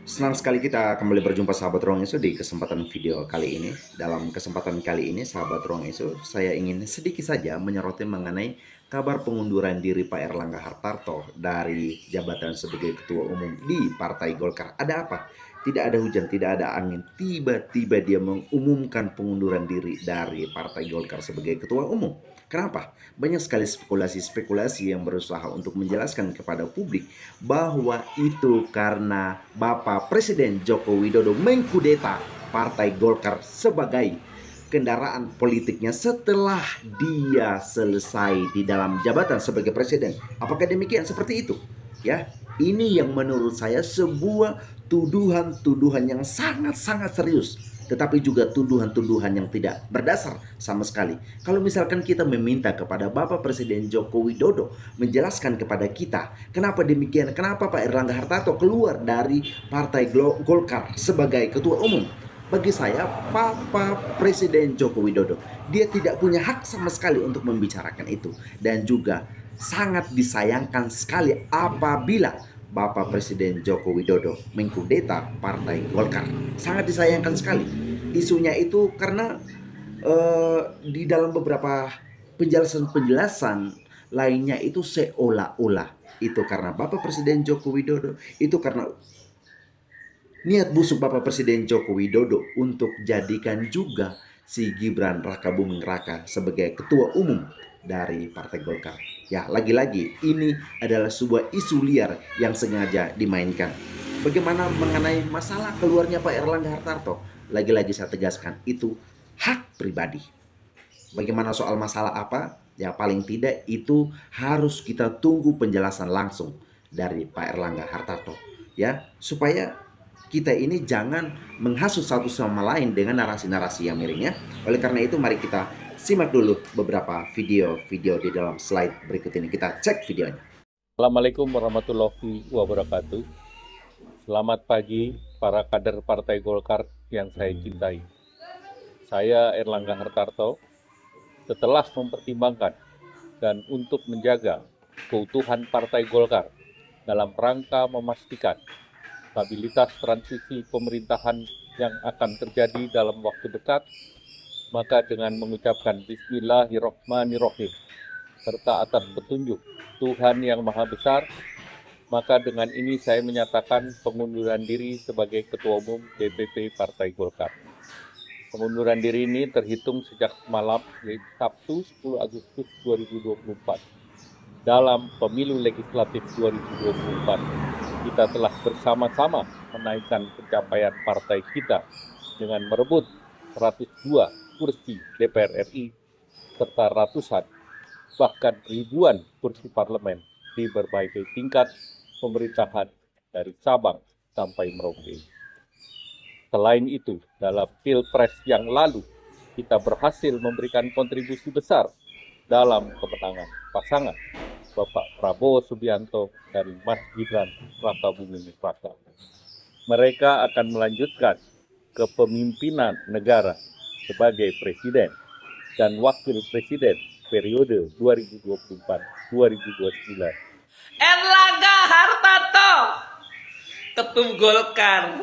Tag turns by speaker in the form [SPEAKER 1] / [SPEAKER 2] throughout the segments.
[SPEAKER 1] Senang sekali kita kembali berjumpa sahabat Ruang Isu di kesempatan video kali ini. Dalam kesempatan kali ini sahabat Ruang Isu, saya ingin sedikit saja menyoroti mengenai kabar pengunduran diri Pak Erlangga Hartarto dari jabatan sebagai Ketua Umum di Partai Golkar. Ada apa? Tidak ada hujan, tidak ada angin. Tiba-tiba dia mengumumkan pengunduran diri dari Partai Golkar sebagai Ketua Umum. Kenapa? Banyak sekali spekulasi-spekulasi yang berusaha untuk menjelaskan kepada publik bahwa itu karena Bapak Presiden Joko Widodo mengkudeta Partai Golkar sebagai kendaraan politiknya setelah dia selesai di dalam jabatan sebagai presiden. Apakah demikian? Seperti itu. Ya, ini yang menurut saya sebuah tuduhan-tuduhan yang sangat-sangat serius, tetapi juga tuduhan-tuduhan yang tidak berdasar sama sekali. Kalau misalkan kita meminta kepada Bapak Presiden Joko Widodo menjelaskan kepada kita kenapa demikian, kenapa Pak Erlangga Hartarto keluar dari Partai Golkar sebagai Ketua Umum, bagi saya Bapak Presiden Joko Widodo dia tidak punya hak sama sekali untuk membicarakan itu, dan juga sangat disayangkan sekali apabila Bapak Presiden Joko Widodo mengkudeta Partai Golkar. Sangat disayangkan sekali isunya itu karena di dalam beberapa penjelasan-penjelasan lainnya itu seolah-olah itu karena Bapak Presiden Joko Widodo, itu karena niat busuk Bapak Presiden Joko Widodo untuk jadikan juga si Gibran Rakabuming Raka sebagai ketua umum dari Partai Golkar. Ya, lagi-lagi ini adalah sebuah isu liar yang sengaja dimainkan. Bagaimana mengenai masalah keluarnya Pak Erlangga Hartarto? Lagi-lagi saya tegaskan, itu hak pribadi. Bagaimana soal masalah apa? Ya paling tidak itu harus kita tunggu penjelasan langsung dari Pak Erlangga Hartarto. Ya, supaya kita ini jangan menghasut satu sama lain dengan narasi-narasi yang miring ya. Oleh karena itu mari kita simak dulu beberapa video-video di dalam slide berikut ini. Kita cek videonya.
[SPEAKER 2] Assalamualaikum warahmatullahi wabarakatuh. Selamat pagi para kader Partai Golkar yang saya cintai. Saya Erlangga Hartarto. Setelah mempertimbangkan dan untuk menjaga keutuhan Partai Golkar dalam rangka memastikan stabilitas transisi pemerintahan yang akan terjadi dalam waktu dekat, maka dengan mengucapkan Bismillahirrahmanirrahim serta atas petunjuk Tuhan Yang Maha Besar, maka dengan ini saya menyatakan pengunduran diri sebagai Ketua Umum DPP Partai Golkar. Pengunduran diri ini terhitung sejak malam, yaitu Sabtu 10 Agustus 2024. Dalam pemilu legislatif 2024, kita telah bersama-sama menaikkan pencapaian partai kita dengan merebut 102 kursi DPR RI serta ratusan, bahkan ribuan kursi parlemen di berbagai tingkat pemerintahan dari Sabang sampai Merauke. Selain itu, dalam Pilpres yang lalu, kita berhasil memberikan kontribusi besar dalam kemenangan pasangan Bapak Prabowo Subianto dan Mas Gibran Rakabuming Raka. Mereka akan melanjutkan kepemimpinan negara sebagai presiden dan wakil presiden periode 2024-2029.
[SPEAKER 3] Erlangga Hartarto, Ketum Golkar.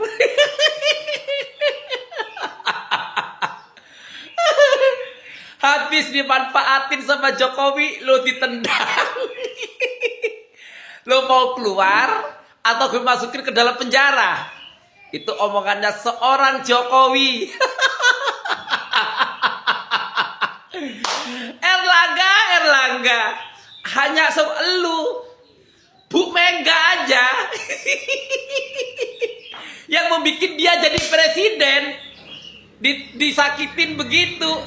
[SPEAKER 3] Habis dimanfaatin sama Jokowi, lo ditendang. Lo mau keluar atau gue masukin ke dalam penjara? Itu omongannya seorang Jokowi. Erlangga, hanya lu, Bu Mega aja yang membuat dia jadi presiden, disakitin begitu,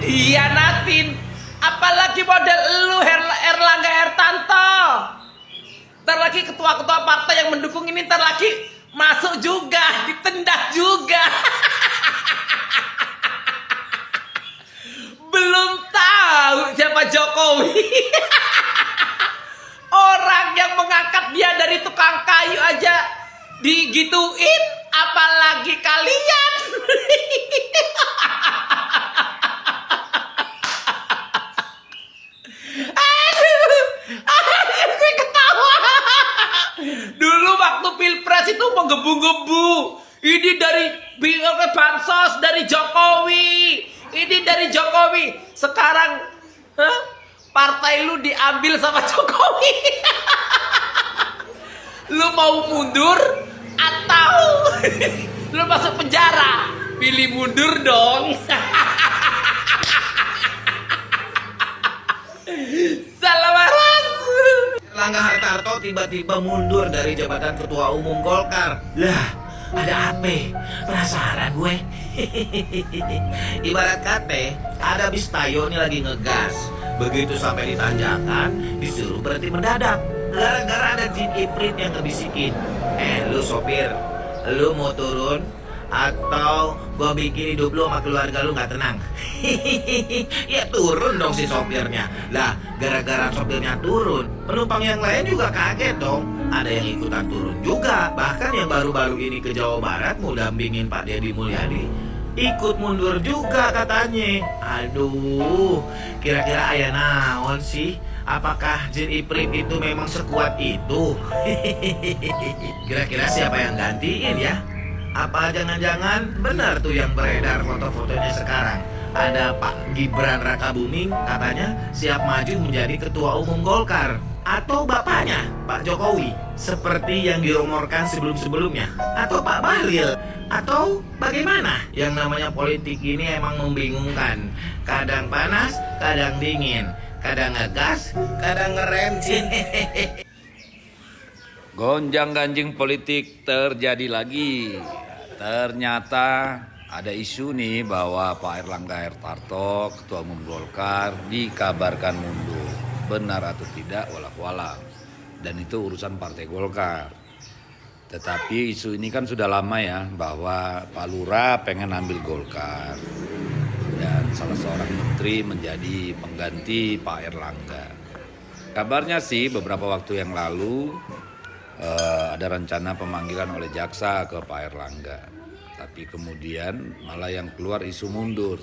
[SPEAKER 3] dihianatin. Apalagi model lu Erlangga Hartarto. Ntar lagi ketua-ketua partai yang mendukung ini ntar lagi masuk juga, ditendah juga. Belum tahu siapa Jokowi. Orang yang mengangkat dia dari tukang kayu aja digituin, apalagi kalian. Aduh, gue ketawa. Dulu waktu pilpres itu menggebu-gebu. Ini dari bansos dari Jokowi. Ini dari Jokowi. Sekarang partai lu diambil sama Jokowi. Lu mau mundur atau lu masuk penjara? Pilih mundur dong. Salam waras. Erlangga Hartarto tiba-tiba mundur dari jabatan ketua umum Golkar. Lah, ada apa? Penasaran gue. Ibarat kate, ada bis tayo nih lagi ngegas. Begitu sampai di tanjakan, disuruh berhenti mendadak. Gara-gara ada jin iprit yang ngebisikin. Lu sopir, lu mau turun atau gua bikin hidup lu sama keluarga lu nggak tenang? Ya turun dong si sopirnya. Lah, gara-gara sopirnya turun, penumpang yang lain juga kaget dong. Ada yang ikutan turun juga. Bahkan yang baru-baru ini ke Jawa Barat mau dampingin Pak Deddy Mulyadi ikut mundur juga katanya. Aduh, kira-kira aya naon sih? Apakah jin iprit itu memang sekuat itu? Kira-kira siapa yang gantiin ya? Apa jangan-jangan benar tuh yang beredar foto-fotonya sekarang? Ada Pak Gibran Rakabuming katanya siap maju menjadi ketua umum Golkar. Atau bapaknya, Pak Jokowi, seperti yang dirumorkan sebelum-sebelumnya. Atau Pak Bahlil. Atau bagaimana? Yang namanya politik ini emang membingungkan. Kadang panas, kadang dingin. Kadang ngegas, kadang ngerem.
[SPEAKER 4] Gonjang-ganjing politik terjadi lagi. Ternyata ada isu nih bahwa Pak Erlangga Hartarto, Ketua Umum Golkar, dikabarkan mundur. Benar atau tidak, walau-walau. Dan itu urusan Partai Golkar. Tetapi isu ini kan sudah lama ya, bahwa Pak Lurah pengen ambil Golkar. Dan salah seorang menteri menjadi pengganti Pak Erlangga. Kabarnya sih beberapa waktu yang lalu ada rencana pemanggilan oleh jaksa ke Pak Erlangga. Tapi kemudian malah yang keluar isu mundur.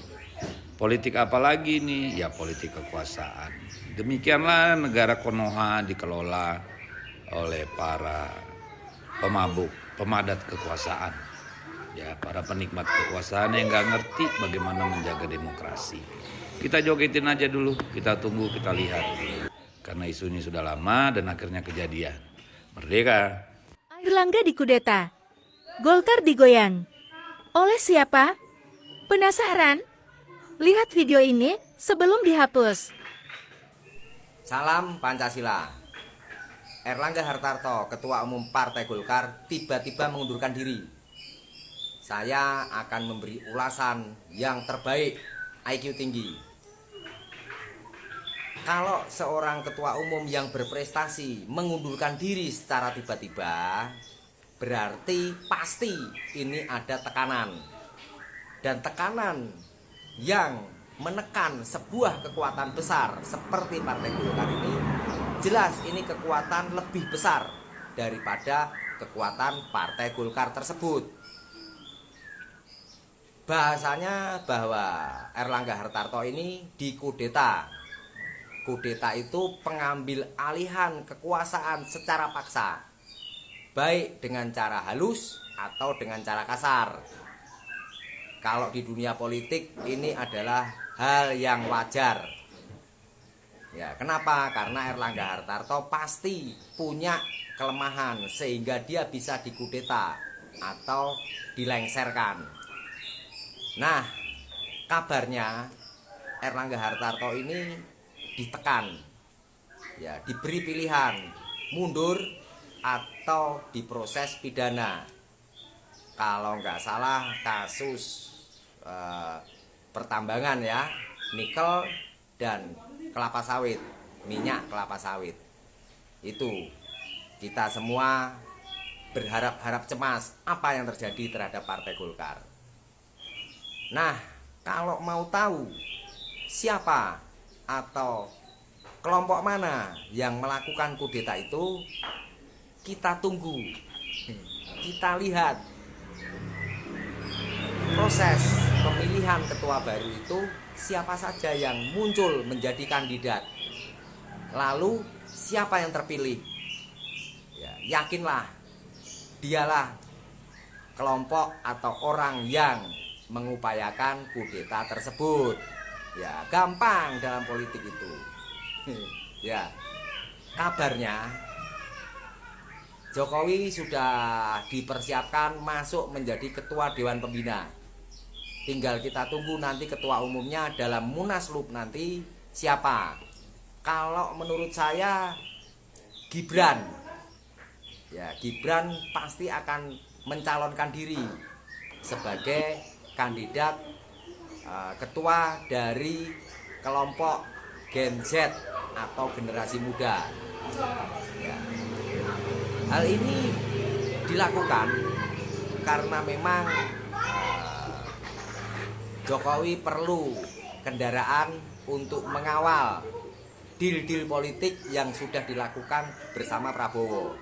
[SPEAKER 4] Politik apa lagi nih? Ya politik kekuasaan. Demikianlah negara Konoha dikelola oleh para pemabuk, pemadat kekuasaan. Ya, para penikmat kekuasaan yang gak ngerti bagaimana menjaga demokrasi. Kita jogetin aja dulu, kita tunggu, kita lihat. Karena isu ini sudah lama dan akhirnya kejadian. Merdeka!
[SPEAKER 5] Erlangga dikudeta. Golkar digoyang. Oleh siapa? Penasaran? Lihat video ini sebelum dihapus.
[SPEAKER 6] Salam Pancasila. Erlangga Hartarto, Ketua Umum Partai Golkar, tiba-tiba mengundurkan diri. Saya akan memberi ulasan yang terbaik, IQ tinggi. Kalau seorang ketua umum yang berprestasi mengundurkan diri secara tiba-tiba, berarti pasti ini ada tekanan. Dan tekanan yang menekan sebuah kekuatan besar seperti Partai Golkar ini, jelas ini kekuatan lebih besar daripada kekuatan Partai Golkar tersebut. Bahasanya bahwa Erlangga Hartarto ini dikudeta. Kudeta itu pengambil alihan kekuasaan secara paksa, baik dengan cara halus atau dengan cara kasar. Kalau di dunia politik ini adalah hal yang wajar. Ya, kenapa? Karena Erlangga Hartarto pasti punya kelemahan sehingga dia bisa dikudeta atau dilengserkan. Nah, kabarnya Erlangga Hartarto ini ditekan. Ya, diberi pilihan mundur atau diproses pidana. Kalau nggak salah kasus pertambangan ya, nikel dan kelapa sawit, minyak kelapa sawit. Itu kita semua berharap-harap cemas apa yang terjadi terhadap Partai Golkar. Nah, kalau mau tahu siapa atau kelompok mana yang melakukan kudeta itu, kita tunggu, kita lihat proses pemilihan ketua baru itu, siapa saja yang muncul menjadi kandidat, lalu siapa yang terpilih. Ya, yakinlah dialah kelompok atau orang yang mengupayakan kudeta tersebut. Ya, gampang dalam politik itu. Ya, kabarnya Jokowi sudah dipersiapkan masuk menjadi ketua Dewan Pembina. Tinggal kita tunggu nanti ketua umumnya dalam Munaslup nanti siapa. Kalau menurut saya Gibran. Ya, Gibran pasti akan mencalonkan diri sebagai kandidat ketua dari kelompok Gen Z atau generasi muda. Ya. Hal ini dilakukan karena memang Jokowi perlu kendaraan untuk mengawal deal-deal politik yang sudah dilakukan bersama Prabowo.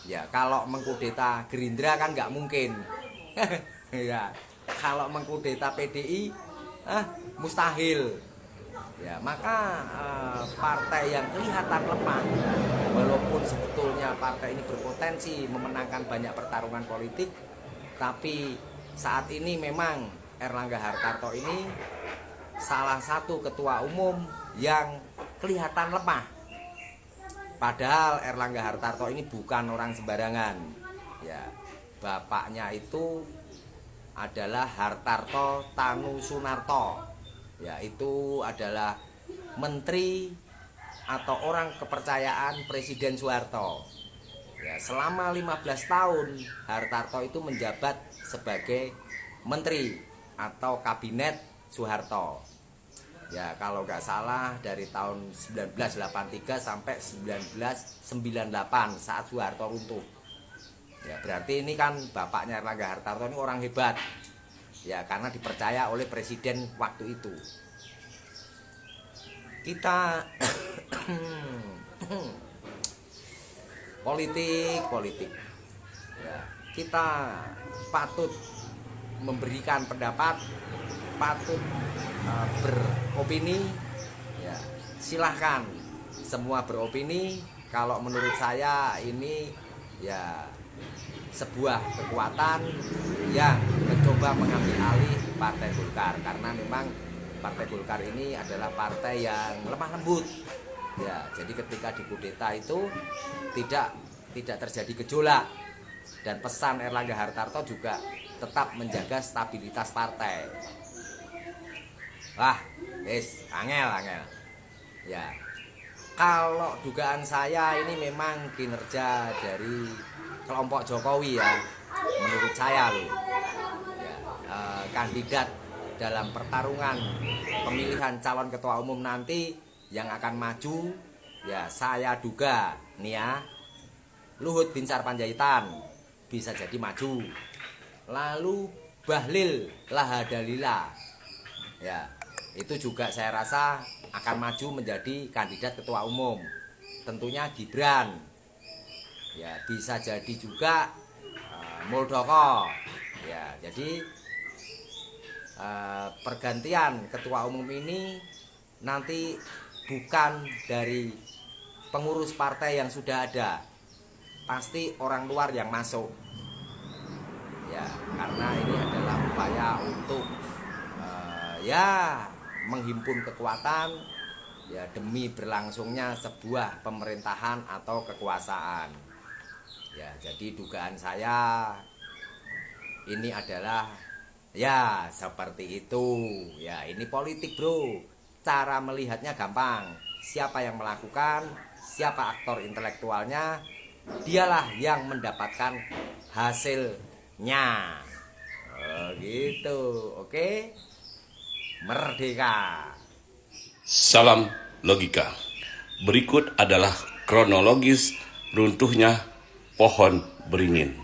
[SPEAKER 6] Ya, kalau mengkudeta Gerindra kan nggak mungkin. Ya, kalau mengkudeta PDI, mustahil. Ya, maka partai yang kelihatan lemah, walaupun sebetulnya partai ini berpotensi memenangkan banyak pertarungan politik, tapi saat ini memang Erlangga Hartarto ini salah satu ketua umum yang kelihatan lemah. Padahal Erlangga Hartarto ini bukan orang sembarangan. Ya, bapaknya itu adalah Hartarto Tanu Sunarto. Ya, itu adalah menteri atau orang kepercayaan Presiden Soeharto. Ya, selama 15 tahun Hartarto itu menjabat sebagai menteri atau kabinet Soeharto. Ya, kalau nggak salah dari tahun 1983 sampai 1998 saat Soeharto runtuh. Ya, berarti ini kan bapaknya Erlangga Hartarto ini orang hebat. Ya, karena dipercaya oleh presiden waktu itu. Kita politik. Ya, kita patut memberikan pendapat, patut beropini. Ya, silahkan semua beropini. Kalau menurut saya ini ya sebuah kekuatan yang mencoba mengambil alih Partai Golkar, karena memang Partai Golkar ini adalah partai yang lemah lembut. Ya, jadi ketika dikudeta itu tidak terjadi gejolak, dan pesan Erlangga Hartarto juga tetap menjaga stabilitas partai. Wah, angel. Ya, kalau dugaan saya ini memang kinerja dari kelompok Jokowi ya, menurut saya loh. Ya, kandidat dalam pertarungan pemilihan calon ketua umum nanti yang akan maju, ya saya duga nih ya, Luhut Binsar Panjaitan bisa jadi maju. Lalu Bahlil Lahadalia, ya itu juga saya rasa akan maju menjadi kandidat ketua umum. Tentunya Gibran, ya bisa jadi juga Muldoko. Ya, jadi pergantian ketua umum ini nanti bukan dari pengurus partai yang sudah ada, pasti orang luar yang masuk. Ya, karena ini adalah upaya untuk ya menghimpun kekuatan ya demi berlangsungnya sebuah pemerintahan atau kekuasaan. Ya, jadi dugaan saya ini adalah ya seperti itu. Ya, ini politik, Bro. Cara melihatnya gampang. Siapa yang melakukan, siapa aktor intelektualnya, dialah yang mendapatkan hasilnya. Oh, gitu. Oke. Merdeka.
[SPEAKER 7] Salam logika. Berikut adalah kronologis runtuhnya pohon beringin.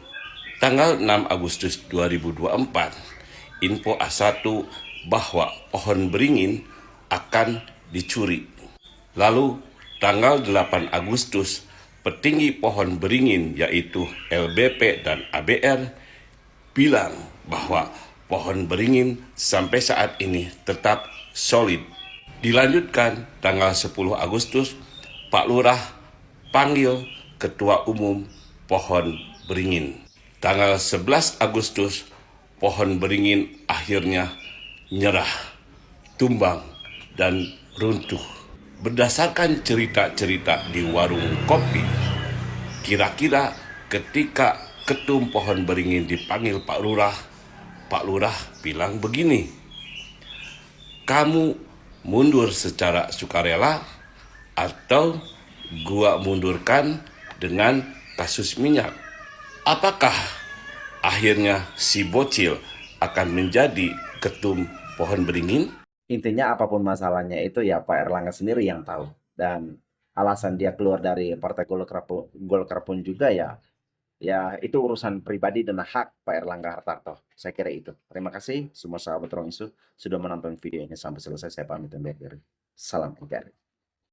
[SPEAKER 7] Tanggal 6 Agustus 2024, info A1 bahwa pohon beringin akan dicuri. Lalu tanggal 8 Agustus, petinggi pohon beringin yaitu LBP dan ABR bilang bahwa pohon beringin sampai saat ini tetap solid. Dilanjutkan tanggal 10 Agustus, Pak Lurah panggil Ketua Umum Pohon Beringin. Tanggal 11 Agustus, pohon beringin akhirnya nyerah, tumbang, dan runtuh. Berdasarkan cerita-cerita di warung kopi, kira-kira ketika ketum pohon beringin dipanggil Pak Lurah bilang begini, "Kamu mundur secara sukarela atau gua mundurkan dengan kasus minyak." Apakah akhirnya si bocil akan menjadi ketum pohon beringin?
[SPEAKER 1] Intinya apapun masalahnya itu ya Pak Erlangga sendiri yang tahu. Dan alasan dia keluar dari Partai Golkar pun juga ya itu urusan pribadi dan hak Pak Erlangga Hartarto. Saya kira itu. Terima kasih semua sahabat Ruang Isu sudah menonton video ini sampai selesai. Saya pamit undur diri. Salam NKRI.